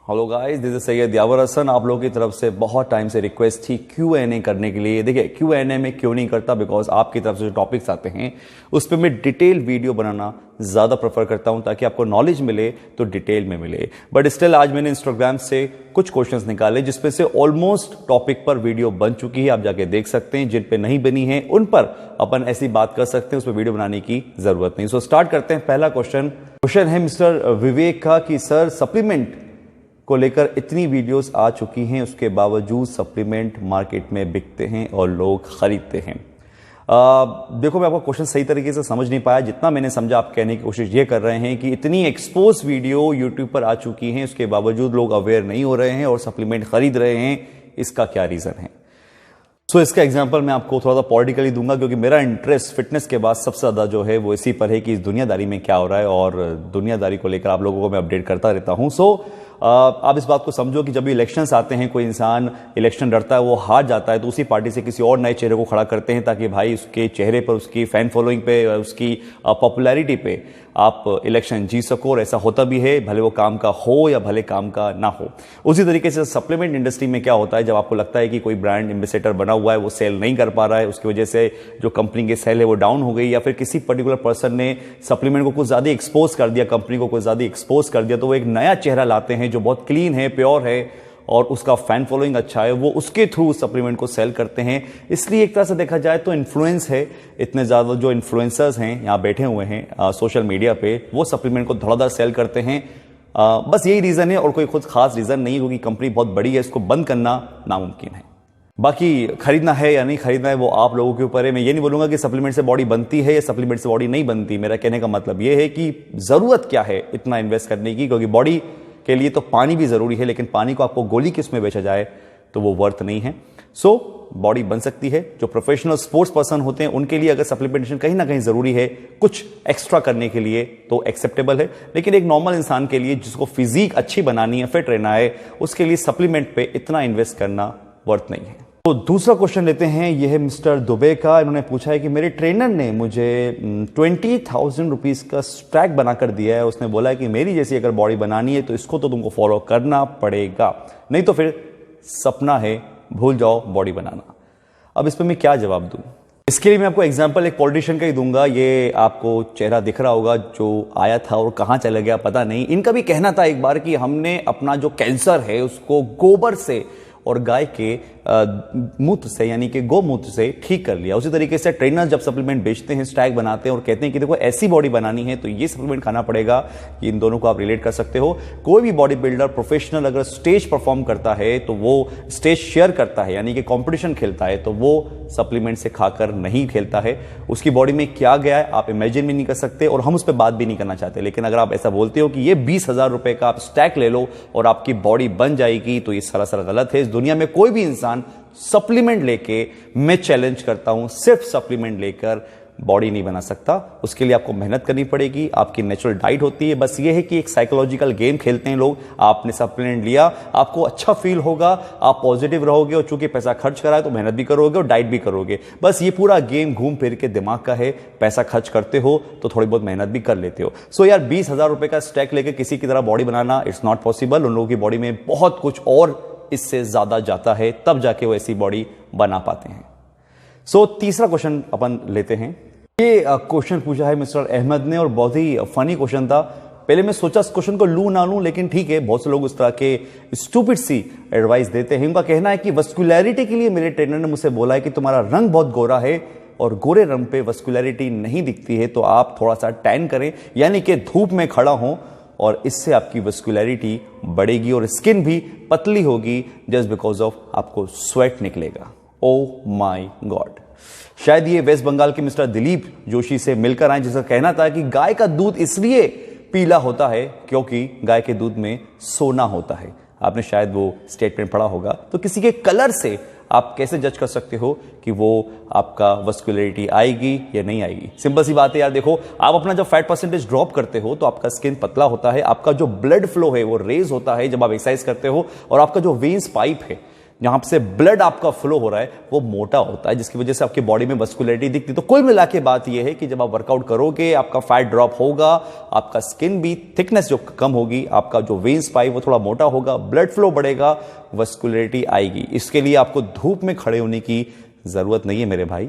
Hello guys, this is Syed Yawar Hasan. आप लोगों की तरफ से बहुत टाइम से रिक्वेस्ट थी Q&A करने के लिए। देखिए, Q&A में क्यों नहीं करता, बिकॉज आपकी तरफ से जो टॉपिक्स आते हैं उस पर मैं डिटेल वीडियो बनाना ज़्यादा प्रेफर करता हूं ताकि आपको नॉलेज मिले तो डिटेल में मिले। बट स्टिल आज मैंने इंस्टाग्राम से कुछ क्वेश्चंस निकाले जिसपे से ऑलमोस्ट टॉपिक पर वीडियो बन चुकी है, आप जाके देख सकते हैं। जिन पे नहीं बनी है उन पर अपन ऐसी बात कर सकते हैं, उस पर वीडियो बनाने की जरूरत नहीं। सो स्टार्ट करते हैं। पहला क्वेश्चन है मिस्टर विवेक का कि सर, सप्लीमेंट को लेकर इतनी वीडियोस आ चुकी हैं, उसके बावजूद सप्लीमेंट मार्केट में बिकते हैं और लोग खरीदते हैं। देखो, मैं आपका क्वेश्चन सही तरीके से समझ नहीं पाया। जितना मैंने समझा, आप कहने की कोशिश ये कर रहे हैं कि इतनी एक्सपोज वीडियो यूट्यूब पर आ चुकी हैं, उसके बावजूद लोग अवेयर नहीं हो रहे हैं और सप्लीमेंट खरीद रहे हैं। इसका क्या रीजन है? सो इसका एग्जांपल मैं आपको थोड़ा सा पॉलिटिकली दूंगा, क्योंकि मेरा इंटरेस्ट फिटनेस के बाद सबसे ज्यादा जो है वो इसी पर है कि इस दुनियादारी में क्या हो रहा है, और दुनियादारी को लेकर आप लोगों को मैं अपडेट करता रहता हूं। सो आप इस बात को समझो कि जब भी इलेक्शंस आते हैं, कोई इंसान इलेक्शन लड़ता है, वो हार जाता है, तो उसी पार्टी से किसी और नए चेहरे को खड़ा करते हैं ताकि भाई उसके चेहरे पर, उसकी फैन फॉलोइंग पे, उसकी पॉपुलैरिटी पे आप इलेक्शन जीत सको। और ऐसा होता भी है, भले वो काम का हो या भले काम का ना हो। उसी तरीके से सप्लीमेंट इंडस्ट्री में क्या होता है, जब आपको लगता है कि कोई ब्रांड एम्बेसडर बना हुआ है, वो सेल नहीं कर पा रहा है, उसकी वजह से जो कंपनी की सेल है वो डाउन हो गई, या फिर किसी पर्टिकुलर पर्सन ने सप्लीमेंट को कुछ ज्यादा एक्सपोज कर दिया, कंपनी को कुछ ज्यादा एक्सपोज कर दिया, तो वो एक नया चेहरा लाते हैं जो बहुत क्लीन है, प्योर है और उसका फैन फॉलोइंग अच्छा है, वो उसके थ्रू सप्लीमेंट को सेल करते हैं। इसलिए एक तरह से देखा जाए तो इन्फ्लुएंस है। इतने ज्यादा जो इन्फ्लुएंसर्स हैं यहाँ बैठे हुए हैं सोशल मीडिया पे, वो सप्लीमेंट को धड़ाधड़ सेल करते हैं। बस यही रीजन है और कोई खुद खास रीजन नहीं, क्योंकि कंपनी बहुत बड़ी है, इसको बंद करना नामुमकिन है। बाकी खरीदना है या नहीं खरीदना है वो आप लोगों के ऊपर है। मैं ये नहीं बोलूंगा कि सप्लीमेंट से बॉडी बनती है या सप्लीमेंट से बॉडी नहीं बनती। मेरा कहने का मतलब ये है कि जरूरत क्या है इतना इन्वेस्ट करने की, क्योंकि बॉडी के लिए तो पानी भी जरूरी है, लेकिन पानी को आपको गोली किस में बेचा जाए तो वो वर्थ नहीं है। सो बॉडी बन सकती है। जो प्रोफेशनल स्पोर्ट्स पर्सन होते हैं उनके लिए अगर सप्लीमेंटेशन कहीं ना कहीं जरूरी है कुछ एक्स्ट्रा करने के लिए तो एक्सेप्टेबल है, लेकिन एक नॉर्मल इंसान के लिए जिसको फिजिक अच्छी बनानी है, फिट रहना है, उसके लिए सप्लीमेंट पे इतना इन्वेस्ट करना वर्थ नहीं है। तो दूसरा क्वेश्चन लेते हैं। यह है मिस्टर दुबे का। इन्होंने पूछा है कि मेरे ट्रेनर ने मुझे 20,000 रुपीज का स्ट्रैक बनाकर दिया है। उसने बोला है कि मेरी जैसी अगर बॉडी बनानी है तो इसको तो तुमको फॉलो करना पड़ेगा, नहीं तो फिर सपना है, भूल जाओ बॉडी बनाना। अब इस पर मैं क्या जवाब दूं? इसके लिए मैं आपको एग्जांपल एक पॉलिटिशियन का ही दूंगा। ये आपको चेहरा दिख रहा होगा, जो आया था और कहां चला गया पता नहीं। इनका भी कहना था एक बार कि हमने अपना जो कैंसर है उसको गोबर से और गाय के मूत्र से, यानी कि गोमूत्र से ठीक कर लिया। उसी तरीके से ट्रेनर जब सप्लीमेंट बेचते हैं, स्टैक बनाते हैं और कहते हैं कि देखो ऐसी बॉडी बनानी है तो ये सप्लीमेंट खाना पड़ेगा, इन दोनों को आप रिलेट कर सकते हो। कोई भी बॉडी बिल्डर प्रोफेशनल अगर स्टेज परफॉर्म करता है तो वो स्टेज शेयर करता है, यानी कि कंपटीशन खेलता है, तो वो सप्लीमेंट से खाकर नहीं खेलता है। उसकी बॉडी में क्या गया है आप इमेजिन भी नहीं कर सकते, और हम उस पर बात भी नहीं करना चाहते। लेकिन अगर आप ऐसा बोलते हो कि ये 20,000 रुपए का आप स्टैक ले लो और आपकी बॉडी बन जाएगी, तो ये सरासर गलत है। इस दुनिया में कोई भी इंसान सप्लीमेंट लेके, मैं चैलेंज करता हूं, सिर्फ सप्लीमेंट लेकर बॉडी नहीं बना सकता। उसके लिए आपको मेहनत करनी पड़ेगी, आपकी नेचुरल डाइट होती है। बस ये है कि एक साइकोलॉजिकल गेम खेलते हैं लोग। आपने सप्लीमेंट लिया, आपको अच्छा फील होगा, आप पॉजिटिव रहोगे, और चूंकि पैसा खर्च करा है तो मेहनत भी करोगे और डाइट भी करोगे। बस ये पूरा गेम घूम फिर के दिमाग का है। पैसा खर्च करते हो तो थोड़ी बहुत मेहनत भी कर लेते हो। सो यार, 20,000 रुपए का स्टैक लेके किसी की तरह body banana it's not possible. उन लोगों की बॉडी में बहुत कुछ और इससे ज्यादा जाता है, तब जाके वो ऐसी बॉडी बना पाते हैं। सो तीसरा क्वेश्चन अपन लेते हैं। ये क्वेश्चन पूछा है मिस्टर अहमद ने और बहुत ही फनी क्वेश्चन था। पहले मैं सोचा इस क्वेश्चन को लूं ना लूं, लेकिन ठीक है, बहुत से लोग इस तरह के स्टूपिड सी एडवाइस देते हैं। उनका कहना है कि वस्कुलैरिटी के लिए मेरे ट्रेनर ने मुझसे बोला है कि तुम्हारा रंग बहुत गोरा है और गोरे रंग पे वस्कुलैरिटी नहीं दिखती है, तो आप थोड़ा सा टैन करें, यानी कि धूप में खड़ा हो, और इससे आपकी वस्कुलैरिटी बढ़ेगी और स्किन भी पतली होगी, जस्ट बिकॉज ऑफ आपको स्वेट निकलेगा। Oh my God. शायद ये वेस्ट बंगाल के मिस्टर दिलीप जोशी से मिलकर आए, जिसका कहना था कि गाय का दूध इसलिए पीला होता है क्योंकि गाय के दूध में सोना होता है। आपने शायद वो स्टेटमेंट पढ़ा होगा। तो किसी के कलर से आप कैसे जज कर सकते हो कि वो आपका वस्कुलरिटी आएगी या नहीं आएगी? सिंपल सी बात है यार। देखो, आप अपना जब फैट परसेंटेज ड्रॉप करते हो तो आपका स्किन पतला होता है, आपका जो ब्लड फ्लो है वो रेज होता है जब आप एक्सरसाइज करते हो, और आपका जो वेन्स पाइप है जहां से ब्लड आपका फ्लो हो रहा है वो मोटा होता है, जिसकी वजह से आपकी बॉडी में मस्कुलरिटी दिखती है। तो कुल मिला के बात यह है कि जब आप वर्कआउट करोगे आपका फैट ड्रॉप होगा, आपका स्किन भी थिकनेस जो कम होगी, आपका जो वेन्स पाइप वो थोड़ा मोटा होगा, ब्लड फ्लो बढ़ेगा, मस्कुलरिटी आएगी। इसके लिए आपको धूप में खड़े होने की जरूरत नहीं है मेरे भाई।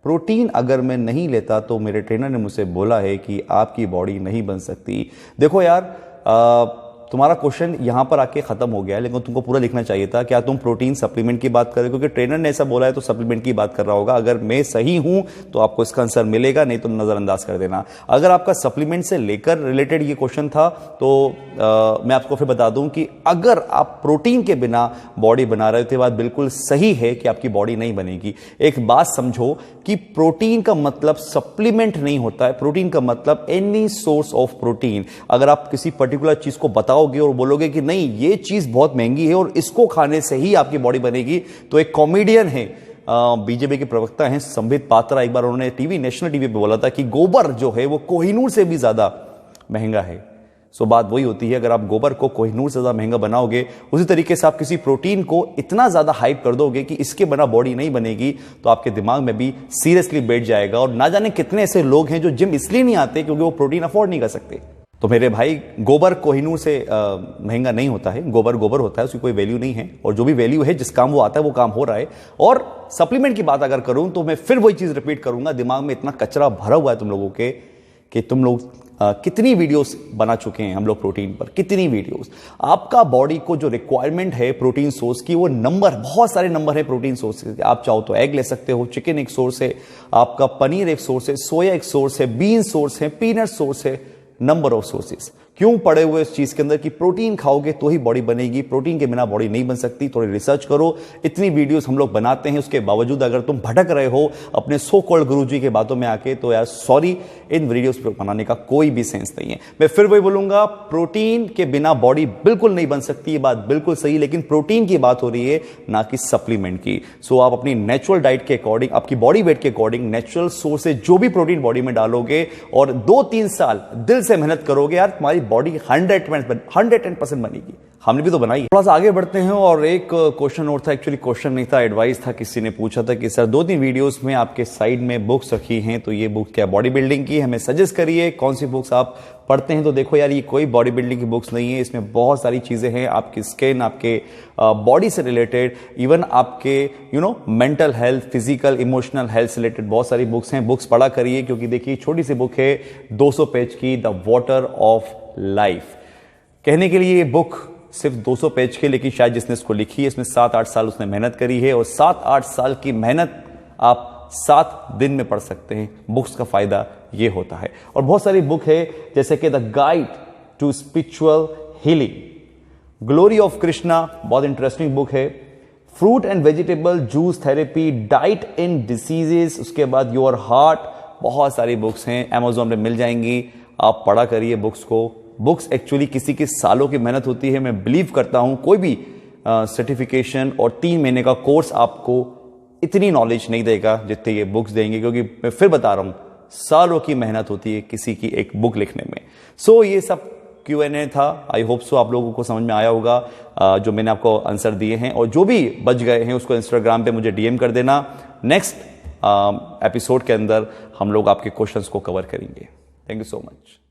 प्रोटीन अगर मैं नहीं लेता तो मेरे ट्रेनर ने मुझसे बोला है कि आपकी बॉडी नहीं बन सकती। देखो यार, तुम्हारा क्वेश्चन यहां पर आके खत्म हो गया है, लेकिन तुमको पूरा लिखना चाहिए था। क्या तुम प्रोटीन सप्लीमेंट की बात कर रहे हो? क्योंकि ट्रेनर ने ऐसा बोला है तो सप्लीमेंट की बात कर रहा होगा। अगर मैं सही हूं तो आपको इसका आंसर मिलेगा, नहीं तो नजरअंदाज कर देना। अगर आपका सप्लीमेंट से लेकर रिलेटेड ये क्वेश्चन था तो मैं आपको फिर बता दूं कि अगर आप प्रोटीन के बिना बॉडी बना रहे हो तो बात बिल्कुल सही है कि आपकी बॉडी नहीं बनेगी। एक बात समझो कि प्रोटीन का मतलब सप्लीमेंट नहीं होता है। प्रोटीन का मतलब एनी सोर्स ऑफ प्रोटीन। अगर आप किसी पर्टिकुलर चीज को बताओगे और बोलोगे कि नहीं ये चीज बहुत महंगी है और इसको खाने से ही आपकी बॉडी बनेगी, तो एक कॉमेडियन है, बीजेपी के प्रवक्ता हैं संबित पात्रा, एक बार उन्होंने नेशनल टीवी पे बोला था कि गोबर जो है वो कोहिनूर से भी ज्यादा महंगा है। सो बात वही होती है, अगर आप गोबर को कोहिनूर से ज्यादा महंगा बनाओगे, उसी तरीके से आप किसी प्रोटीन को इतना ज्यादा हाइप कर दोगे कि इसके बिना बॉडी नहीं बनेगी, तो आपके दिमाग में भी सीरियसली बैठ जाएगा। और ना जाने कितने ऐसे लोग हैं जो जिम इसलिए नहीं आते क्योंकि वो प्रोटीन अफोर्ड नहीं कर सकते। तो मेरे भाई, गोबर कोहिनूर से महंगा नहीं होता है। गोबर गोबर होता है, उसकी कोई वैल्यू नहीं है, और जो भी वैल्यू है जिस काम वो आता है वो काम हो रहा है। और सप्लीमेंट की बात अगर करूं तो मैं फिर वही चीज रिपीट करूंगा, दिमाग में इतना कचरा भरा हुआ है तुम लोगों के कि तुम लोग कितनी वीडियोस बना चुके हैं हम लोग प्रोटीन पर, कितनी वीडियोस। आपका बॉडी को जो रिक्वायरमेंट है प्रोटीन सोर्स की, वो नंबर, बहुत सारे नंबर है प्रोटीन सोर्स के। आप चाहो तो एग ले सकते हो, चिकन एक सोर्स है, आपका पनीर एक सोर्स है, सोया एक सोर्स है, बीन सोर्स है, पीनट सोर्स है, नंबर ऑफ सोर्सेस। क्यों पड़े हुए इस चीज के अंदर कि प्रोटीन खाओगे तो ही बॉडी बनेगी, प्रोटीन के बिना बॉडी नहीं बन सकती। थोड़ी रिसर्च करो। इतनी वीडियोस हम लोग बनाते हैं, उसके बावजूद अगर तुम भटक रहे हो अपने सो कॉल्ड गुरुजी के बातों में आके, तो यार सॉरी, इन वीडियोस पे बनाने का कोई भी सेंस नहीं है। मैं फिर वही बोलूंगा, प्रोटीन के बिना बॉडी बिल्कुल नहीं बन सकती, ये बात बिल्कुल सही, लेकिन प्रोटीन की बात हो रही है ना कि सप्लीमेंट की। सो आप अपनी नेचुरल डाइट के अकॉर्डिंग, आपकी बॉडी वेट के अकॉर्डिंग नेचुरल सोर्स से जो भी प्रोटीन बॉडी में डालोगे और 2-3 साल दिल से मेहनत करोगे, यार तुम्हारी बॉडी 110% बनेगी। हमने भी तो बनाई। थोड़ा सा आगे बढ़ते हैं, और एक क्वेश्चन और था, एक्चुअली क्वेश्चन नहीं था, एडवाइस था। किसी ने पूछा था कि सर 2-3 वीडियोस में आपके साइड में बुक्स रखी हैं, तो ये बुक क्या बॉडी बिल्डिंग की, हमें सजेस्ट करिए कौन सी बुक्स आप पढ़ते हैं। तो देखो यार, ये कोई बॉडी बिल्डिंग की बुक्स नहीं है, इसमें बहुत सारी चीजें हैं, आपकी स्किन, आपके बॉडी से रिलेटेड, इवन आपके mental health, physical, emotional health से रिलेटेड बहुत सारी बुक्स हैं। बुक्स पढ़ा करिए, क्योंकि देखिए छोटी सी बुक है 200 पेज की, द वाटर ऑफ लाइफ। कहने के लिए ये बुक सिर्फ 200 पेज की, लेकिन शायद जिसने इसको लिखी है इसमें 7-8 साल उसने मेहनत करी है, और 7-8 साल की मेहनत आप 7 दिन में पढ़ सकते हैं। बुक्स का फायदा ये होता है। और बहुत सारी बुक है, जैसे कि the guide to spiritual healing, glory of Krishna, बहुत इंटरेस्टिंग बुक है। Fruit and vegetable juice therapy, diet in diseases, उसके बाद योर हार्ट, बहुत सारी बुक्स हैं, अमेजोन में मिल जाएंगी, आप पढ़ा करिए बुक्स को। बुक्स एक्चुअली किसी की सालों की मेहनत होती है। मैं बिलीव करता हूं कोई भी सर्टिफिकेशन और 3 महीने का कोर्स आपको इतनी नॉलेज नहीं देगा जितनी ये बुक्स देंगे, क्योंकि मैं फिर बता रहा हूं सालों की मेहनत होती है किसी की एक बुक लिखने में। सो ये सब Q&A था। आई होप सो आप लोगों को समझ में आया होगा जो मैंने आपको आंसर दिए हैं, और जो भी बच गए हैं उसको इंस्टाग्राम पे मुझे DM कर देना। नेक्स्ट एपिसोड के अंदर हम लोग आपके क्वेश्चंस को कवर करेंगे। Thank you so much.